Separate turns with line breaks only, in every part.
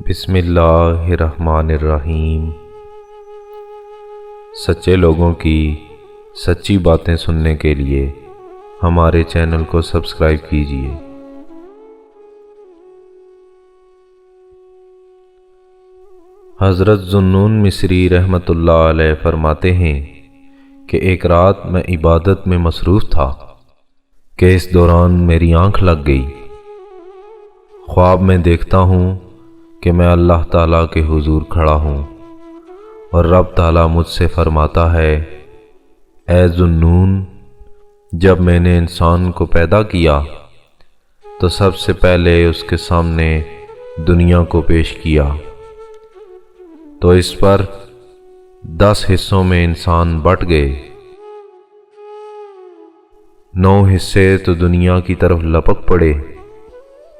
بسم اللہ الرحمن الرحیم۔ سچے لوگوں کی سچی باتیں سننے کے لیے ہمارے چینل کو سبسکرائب کیجیے۔ حضرت ذوالنون مصری رحمۃ اللہ علیہ فرماتے ہیں کہ ایک رات میں عبادت میں مصروف تھا کہ اس دوران میری آنکھ لگ گئی۔ خواب میں دیکھتا ہوں کہ میں اللہ تعالیٰ کے حضور کھڑا ہوں اور رب تعالیٰ مجھ سے فرماتا ہے، اے ذوالنون، جب میں نے انسان کو پیدا کیا تو سب سے پہلے اس کے سامنے دنیا کو پیش کیا، تو اس پر 10 حصوں میں انسان بٹ گئے۔ 9 حصے تو دنیا کی طرف لپک پڑے،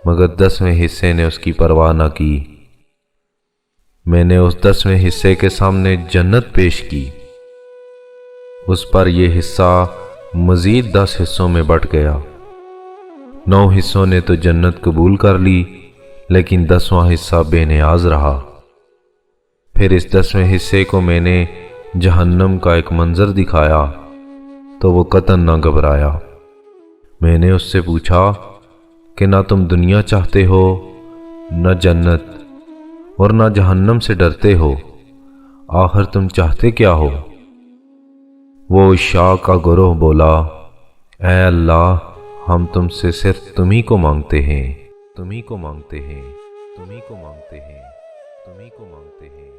مگر 10ویں حصے نے اس کی پرواہ نہ کی۔ میں نے اس 10ویں حصے کے سامنے جنت پیش کی، اس پر یہ حصہ مزید 10 حصوں میں بٹ گیا۔ 9 حصوں نے تو جنت قبول کر لی، لیکن 10واں حصہ بے نیاز رہا۔ پھر اس 10ویں حصے کو میں نے جہنم کا ایک منظر دکھایا تو وہ قطعاً نہ گھبرایا۔ میں نے اس سے پوچھا کہ نہ تم دنیا چاہتے ہو، نہ جنت، اور نہ جہنم سے ڈرتے ہو، آخر تم چاہتے کیا ہو؟ وہ عشاق کا گروہ بولا، اے اللہ، ہم تم سے صرف تمہیں کو مانگتے ہیں، تمہیں کو مانگتے ہیں، تمہیں کو مانگتے ہیں، تمہیں کو مانگتے ہیں۔